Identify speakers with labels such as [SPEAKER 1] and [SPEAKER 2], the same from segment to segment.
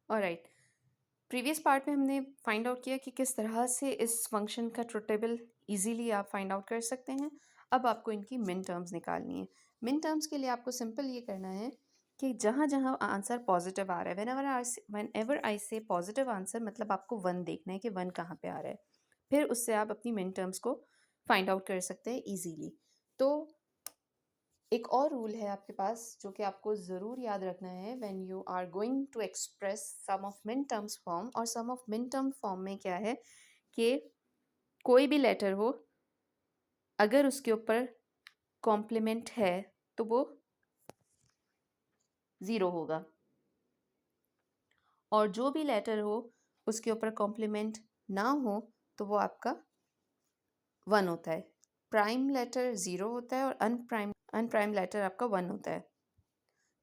[SPEAKER 1] Alright, previous part में हमने find out किया कि किस तरह से इस फंक्शन का ट्रुथ टेबल ईजीली आप फाइंड आउट कर सकते हैं। अब आपको इनकी मिन टर्म्स निकालनी है। मिन टर्म्स के लिए आपको सिंपल ये करना है कि जहाँ जहाँ आंसर पॉजिटिव आ रहा है, वेन एवर आई से पॉजिटिव आंसर, मतलब आपको 1 देखना है कि 1 कहाँ पे आ रहा है। फिर उससे आप अपनी मिन टर्म्स को फाइंड आउट कर सकते हैं ईजीली। तो एक और रूल है आपके पास जो कि आपको ज़रूर याद रखना है when you are going to express sum of minterms form. और sum of minterm form में क्या है कि कोई भी लेटर हो, अगर उसके ऊपर कॉम्प्लीमेंट है तो वो 0 होगा, और जो भी लेटर हो उसके ऊपर कॉम्प्लीमेंट ना हो तो वो आपका 1 होता है। प्राइम लेटर 0 होता है और अनप्राइम लेटर आपका 1 होता है।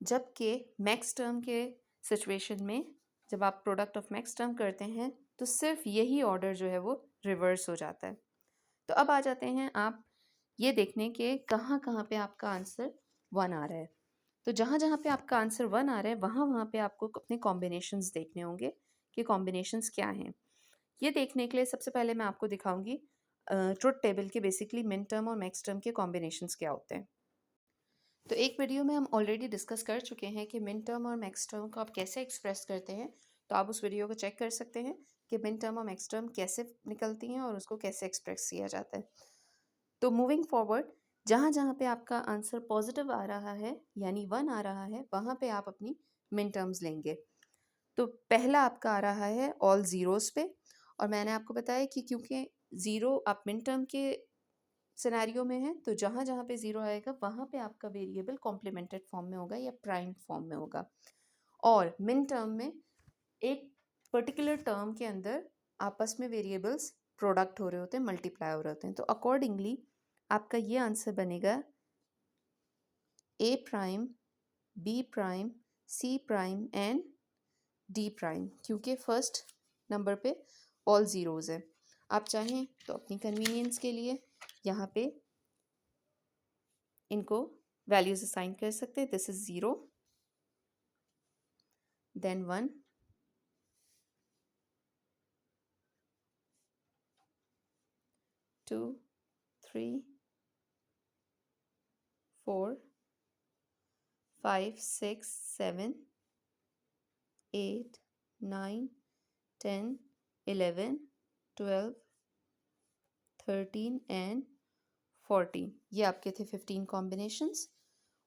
[SPEAKER 1] जबकि मैक्स टर्म के सिचुएशन में जब आप प्रोडक्ट ऑफ मैक्स टर्म करते हैं तो सिर्फ यही ऑर्डर जो है वो रिवर्स हो जाता है। तो अब आ जाते हैं आप ये देखने के कहाँ कहाँ पे आपका आंसर 1 आ रहा है। तो जहाँ जहाँ पे आपका आंसर 1 आ रहा है वहाँ वहाँ पे आपको अपने कॉम्बिनेशंस देखने होंगे कि कॉम्बिनेशंस क्या हैं। ये देखने के लिए सबसे पहले मैं आपको दिखाऊंगी ट्रुथ टेबल के बेसिकली मिन टर्म और मैक्स टर्म के कॉम्बिनेशंस क्या होते हैं। तो एक वीडियो में हम ऑलरेडी डिस्कस कर चुके हैं कि मिन टर्म और मैक्स टर्म को आप कैसे एक्सप्रेस करते हैं। तो आप उस वीडियो को चेक कर सकते हैं कि मिन टर्म और मैक्स टर्म कैसे निकलती हैं और उसको कैसे एक्सप्रेस किया जाता है। तो मूविंग फॉरवर्ड, जहाँ जहाँ पे आपका आंसर पॉजिटिव आ रहा है यानी 1 आ रहा है, वहाँ पे आप अपनी मिन टर्म्स लेंगे। तो पहला आपका आ रहा है ऑल ज़ीरोज़ पे, और मैंने आपको बताया कि क्योंकि 0 आप मिन टर्म के सिनेरियो में है तो जहाँ जहाँ पे 0 आएगा वहाँ पे आपका वेरिएबल कॉम्प्लीमेंटेड फॉर्म में होगा या प्राइम फॉर्म में होगा। और मिन टर्म में एक पर्टिकुलर टर्म के अंदर आपस में वेरिएबल्स प्रोडक्ट हो रहे होते हैं, मल्टीप्लाई हो रहे होते हैं। तो अकॉर्डिंगली आपका ये आंसर बनेगा A prime, B prime, C prime and D prime, क्योंकि फर्स्ट नंबर पे ऑल ज़ीरोज़ है। आप चाहें तो अपनी कन्वीनियंस के लिए यहाँ पे इनको वैल्यूज असाइन कर सकते हैं। This is 0, then 1, 2, 3, 4, 5, 6, 7, 8, 9, 10, 11, 12, 13 and 14। ये आपके थे 15 कॉम्बिनेशंस।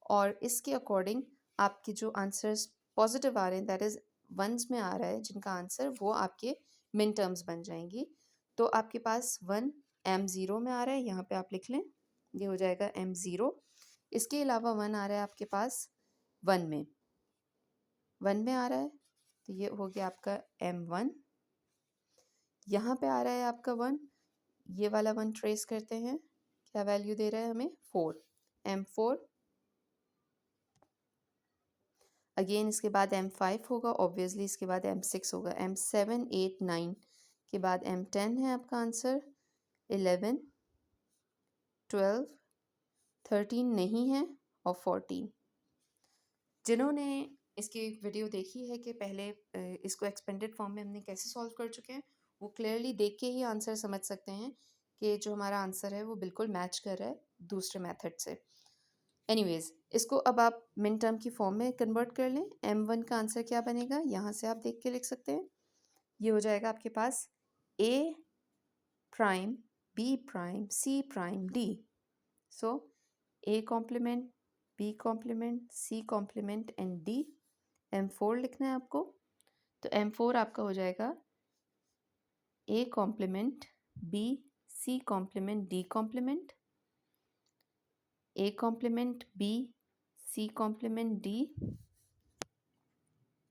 [SPEAKER 1] और इसके अकॉर्डिंग आपके जो आंसर्स पॉजिटिव आ रहे हैं, दैट इज वंस में आ रहा है जिनका आंसर, वो आपके मिन टर्म्स बन जाएंगी। तो आपके पास 1 M0 में आ रहा है, यहाँ पे आप लिख लें, ये हो जाएगा M0। इसके अलावा 1 आ रहा है आपके पास 1 में आ रहा है, तो ये हो गया आपका M1। यहाँ पे आ रहा है आपका 1, ये वाला 1 ट्रेस करते हैं, क्या वैल्यू दे रहा है हमें, 4, M4। अगेन इसके बाद M5 होगा, ऑब्वियसली इसके बाद M6 होगा, M7, 8, 9 के बाद M10 है आपका आंसर, 11, 12, 13 नहीं है, और 14। जिन्होंने इसकी वीडियो देखी है कि पहले इसको एक्सपेंडेड फॉर्म में हमने कैसे सॉल्व कर चुके हैं, वो क्लियरली देख के ही आंसर समझ सकते हैं कि जो हमारा आंसर है वो बिल्कुल मैच कर रहा है दूसरे मेथड से। एनीवेज, इसको अब आप मिन टर्म की फॉर्म में कन्वर्ट कर लें। M1 का आंसर क्या बनेगा, यहाँ से आप देख के लिख सकते हैं। ये हो जाएगा आपके पास A prime, B prime, C prime, D। So A complement, B complement, C complement and D। M4 लिखना है आपको, तो M4 आपका हो जाएगा A complement, B, C complement, D complement, A complement, B, C complement, D।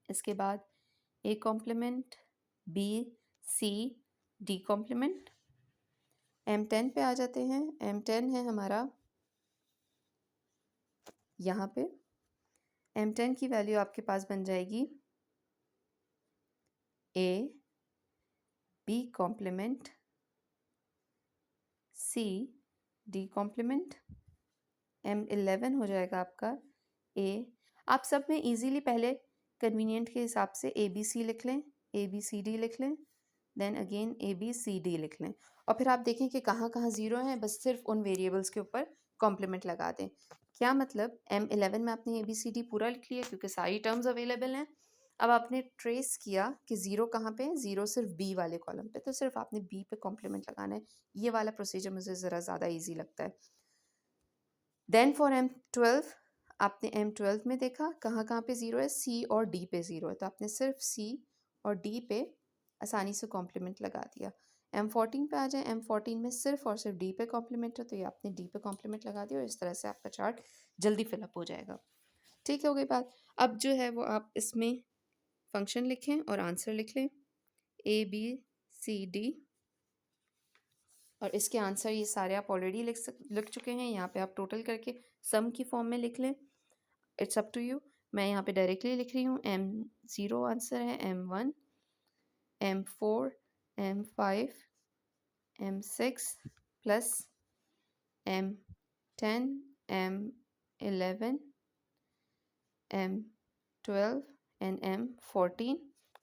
[SPEAKER 1] इसके बाद A complement, B, C, D complement. M10 पे आ जाते हैं। M10 है हमारा यहाँ पे। M10 की वैल्यू आपके पास बन जाएगी A, B complement, C, D complement. M11 हो जाएगा आपका A। आप सब में इजीली पहले कन्वीनियंट के हिसाब से ABC लिख लें, ABCD लिख लें, देन अगेन ABCD लिख लें और फिर आप देखें कि कहाँ कहाँ ज़ीरो हैं, बस सिर्फ उन वेरिएबल्स के ऊपर कॉम्प्लीमेंट लगा दें। क्या मतलब M11 में आपने ABCD पूरा लिख लिया क्योंकि सारी टर्म्स अवेलेबल हैं। अब आपने ट्रेस किया कि ज़ीरो कहाँ पे है, ज़ीरो सिर्फ B वाले कॉलम पे, तो सिर्फ आपने B पे कॉम्प्लीमेंट लगाना है। ये वाला प्रोसीजर मुझे ज़रा ज़्यादा ईजी लगता है। देन फॉर M12 आपने M12 में देखा कहाँ कहाँ पे ज़ीरो है, C और D पे ज़ीरो है, तो आपने सिर्फ C और D पे आसानी से कॉम्प्लीमेंट लगा दिया। M14 पे आ जाए, M14 में सिर्फ और सिर्फ D पे कॉम्प्लीमेंट है, तो ये आपने D पे कॉम्प्लीमेंट लगा दिया और इस तरह से आपका चार्ट जल्दी फिलअप हो जाएगा। ठीक है, हो गई बात। अब जो है वो आप इसमें फंक्शन लिखें और आंसर लिख लें ABCD, और इसके आंसर ये सारे आप ऑलरेडी लिख चुके हैं। यहाँ पे आप टोटल करके सम की फॉर्म में लिख लें, इट्स अप टू यू। मैं यहाँ पे डायरेक्टली लिख रही हूँ। M0 आंसर है, M1, M4, M5, M6 plus M10, M11, M12 and M14,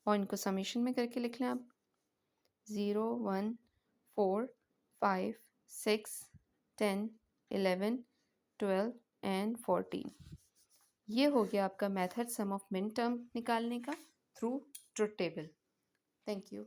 [SPEAKER 1] और इनको समीशन में करके लिख लें आप 0, 1, 4, 5, 6, 10, 11, 12 एंड 14। ये हो गया आपका method sum of minterm निकालने का through truth table. Thank you.